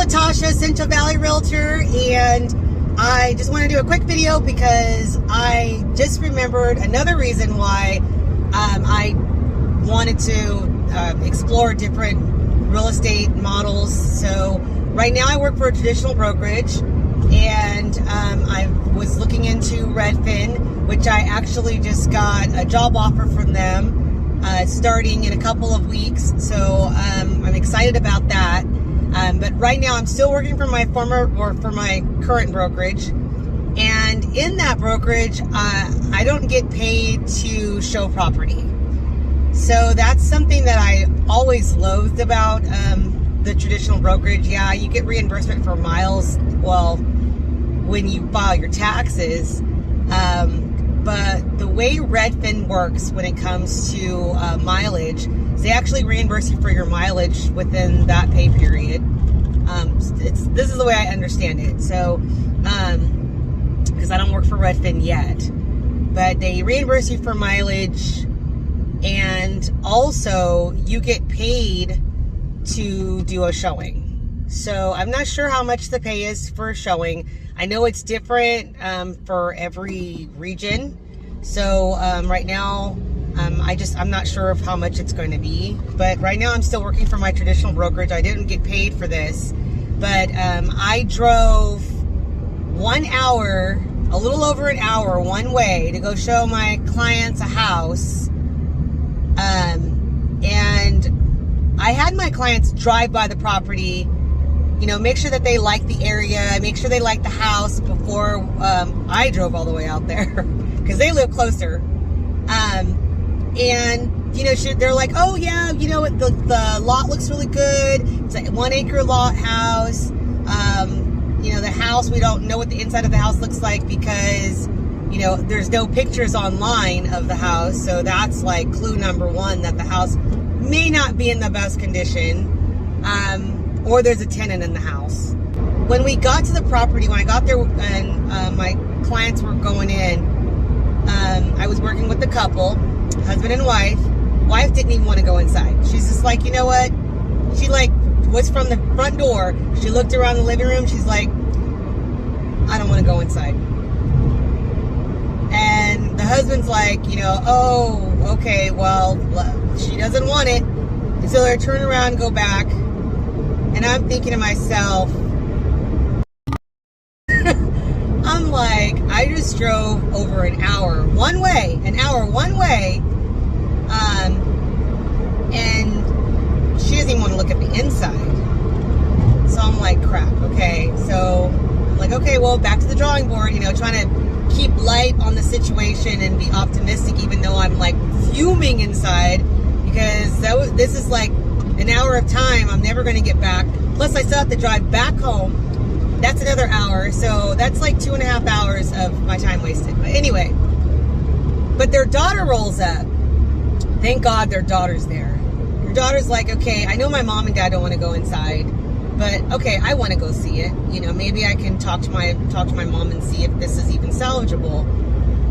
Tasha, Central Valley Realtor, and I just want to do a quick video because I just remembered another reason why I wanted to explore different real estate models. So right now I work for a traditional brokerage, and I was looking into Redfin, which I actually just got a job offer from them starting in a couple of weeks. So I'm excited about that. But right now I'm still working for my current brokerage, and in that brokerage I don't get paid to show property. So that's something that I always loathed about the traditional brokerage. Yeah, you get reimbursement for miles, well, when you file your taxes, but the way Redfin works when it comes to mileage, they actually reimburse you for your mileage within that pay period. This is the way I understand it. So, because I don't work for Redfin yet, but they reimburse you for mileage, and also you get paid to do a showing. So I'm not sure how much the pay is for a showing. I know it's different for every region. So right now, I'm not sure of how much it's going to be, but right now I'm still working for my traditional brokerage. I didn't get paid for this, but I drove 1 hour, a little over an hour one way to go show my clients a house. And I had my clients drive by the property, you know, make sure that they like the area, make sure they like the house before I drove all the way out there because they live closer. And, you know, they're like, oh yeah, you know, the lot looks really good. It's a 1 acre lot house. You know, the house, we don't know what the inside of the house looks like because, you know, there's no pictures online of the house. So that's like clue number one, that the house may not be in the best condition. Or there's a tenant in the house. When we got to the property, when I got there and my clients were going in, I was working with the couple, husband and wife. Wife didn't even want to go inside. She's just like, you know what? She like was from the front door. She looked around the living room. She's like, I don't want to go inside. And the husband's like, you know, oh, okay, well, she doesn't want it. And so I turn around and go back. And I'm thinking to myself, I'm like, I just drove over an hour one way, and she doesn't even want to look at the inside. So I'm like, crap, okay. So I'm like, okay, well, back to the drawing board, you know, trying to keep light on the situation and be optimistic, even though I'm like fuming inside, because this is like an hour of time I'm never going to get back. Plus I still have to drive back home. That's another hour. So that's like 2.5 hours of my time wasted. But anyway, but their daughter rolls up. Thank God their daughter's there. Her daughter's like, okay, I know my mom and dad don't want to go inside, but okay, I want to go see it. You know, maybe I can talk to my mom and see if this is even salvageable.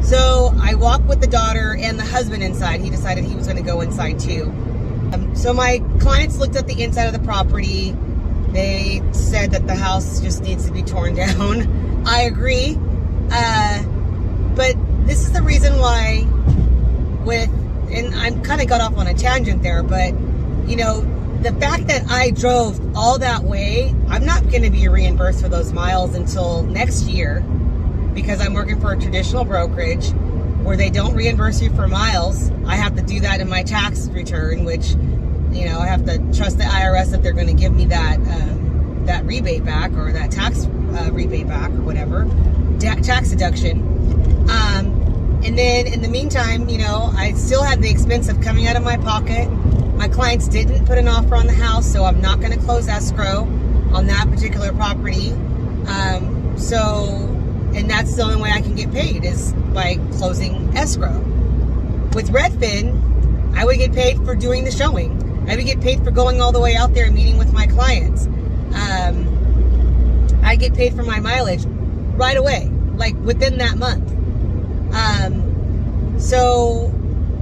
So I walked with the daughter and the husband inside. He decided he was going to go inside too. So my clients looked at the inside of the property. They said that the house just needs to be torn down. I agree. But this is the reason why and I'm kind of got off on a tangent there, but you know, the fact that I drove all that way, I'm not going to be reimbursed for those miles until next year, because I'm working for a traditional brokerage where they don't reimburse you for miles. I have to do that in my tax return, which, you know, I have to trust the IRS that they're going to give me that rebate back, or that tax rebate back, or whatever, tax deduction. And then in the meantime, you know, I still had the expense of coming out of my pocket. My clients didn't put an offer on the house, so I'm not going to close escrow on that particular property. And that's the only way I can get paid, is by closing escrow. With Redfin, I would get paid for doing the showing. I would get paid for going all the way out there and meeting with my clients. I get paid for my mileage right away, like within that month.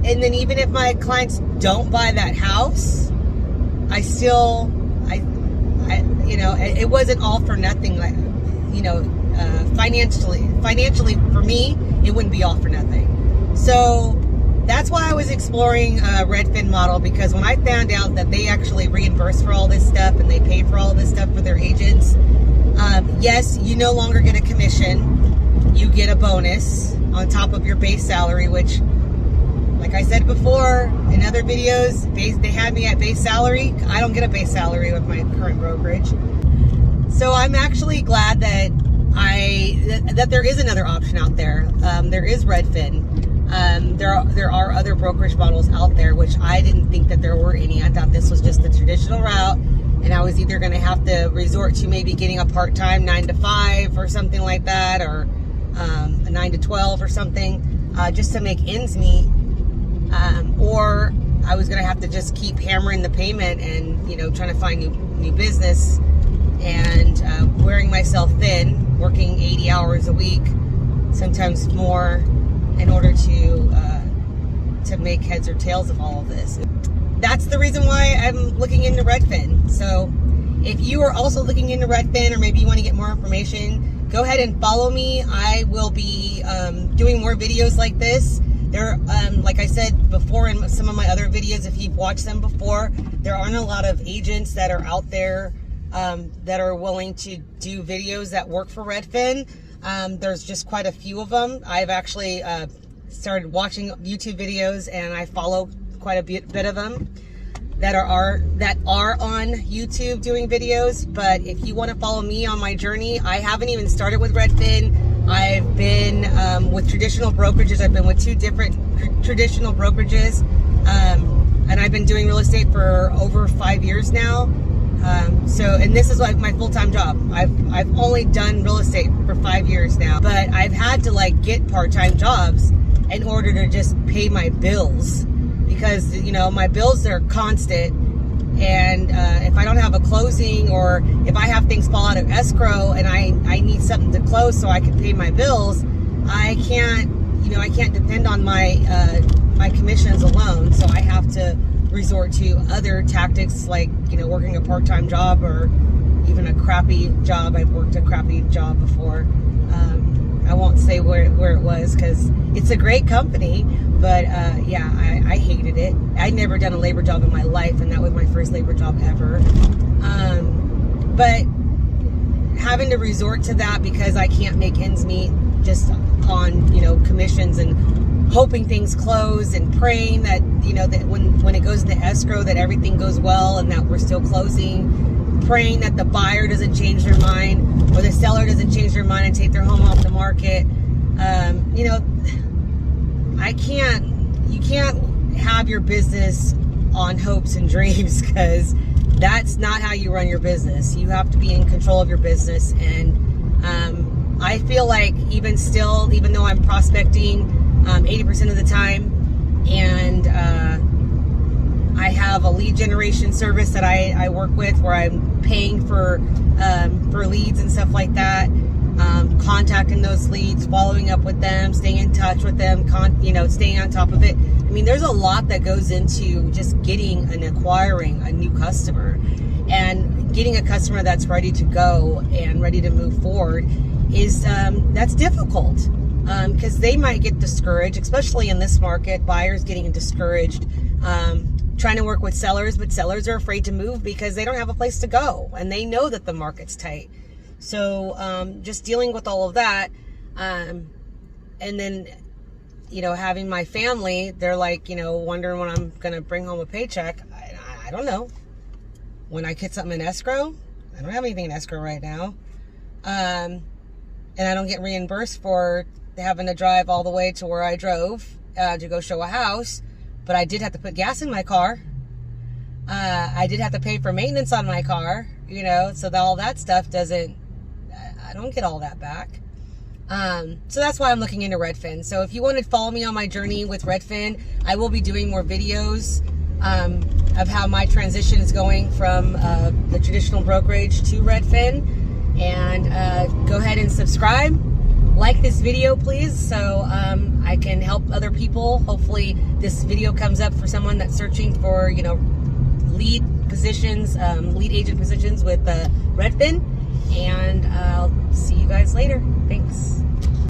And then even if my clients don't buy that house, I still, you know, it wasn't all for nothing. Like, financially for me, it wouldn't be all for nothing. So that's why I was exploring a Redfin model, because when I found out that they actually reimburse for all this stuff and they pay for all this stuff for their agents, yes, you no longer get a commission. You get a bonus on top of your base salary, which, like I said before in other videos, they had me at base salary. I don't get a base salary with my current brokerage. So I'm actually glad that that there is another option out there. There is Redfin. There are other brokerage models out there, which I didn't think that there were any. I thought this was just the traditional route, and I was either going to have to resort to maybe getting a part-time 9 to 5 or something like that, or a 9 to 12 or something, just to make ends meet, or I was going to have to just keep hammering the payment and trying to find new business and wearing myself thin, working 80 hours a week, sometimes more, in order to make heads or tails of all of this. That's the reason why I'm looking into Redfin. So if you are also looking into Redfin, or maybe you want to get more information, go ahead and follow me. I will be doing more videos like this. There, like I said before in some of my other videos, if you've watched them before, there aren't a lot of agents that are out there that are willing to do videos that work for Redfin. There's just quite a few of them. I've actually started watching YouTube videos, and I follow quite a bit of them that are on YouTube doing videos. But if you want to follow me on my journey, I haven't even started with Redfin. I've been with traditional brokerages. I've been with 2 different traditional brokerages, and I've been doing real estate for over 5 years now. And this is like my full-time job. I've only done real estate for 5 years now, but I've had to get part-time jobs in order to just pay my bills, because my bills are constant, and if I don't have a closing, or if I have things fall out of escrow and I need something to close so I can pay my bills, I can't depend on my commissions alone. So I have to resort to other tactics, like working a part-time job, or even a crappy job. I've worked a crappy job before. I won't say where it was, because it's a great company, but yeah, I hated it. I'd never done a labor job in my life, and that was my first labor job ever. But having to resort to that because I can't make ends meet just on commissions, and hoping things close, and praying that that when it goes to escrow that everything goes well and that we're still closing, praying that the buyer doesn't change their mind, or the seller doesn't change their mind and take their home off the market. You can't have your business on hopes and dreams, because that's not how you run your business. You have to be in control of your business. And I feel like even though I'm prospecting 80% of the time, and I have a lead generation service that I work with, where I'm paying for leads and stuff like that, contacting those leads, following up with them, staying in touch with them, staying on top of it. I mean, there's a lot that goes into just getting and acquiring a new customer, and getting a customer that's ready to go and ready to move forward is that's difficult, because they might get discouraged, especially in this market. Buyers getting discouraged, trying to work with sellers, but sellers are afraid to move because they don't have a place to go, and they know that the market's tight. So just dealing with all of that, and then having my family, they're wondering when I'm gonna bring home a paycheck. I don't know. When I get something in escrow, I don't have anything in escrow right now, and I don't get reimbursed for having to drive all the way to where I drove to go show a house. But I did have to put gas in my car. I did have to pay for maintenance on my car, so that all that stuff I don't get all that back. So that's why I'm looking into Redfin. So if you want to follow me on my journey with Redfin, I will be doing more videos of how my transition is going from the traditional brokerage to Redfin. And go ahead and subscribe. Like this video, please, so I can help other people. Hopefully this video comes up for someone that's searching for, lead positions, lead agent positions with Redfin. And I'll see you guys later. Thanks.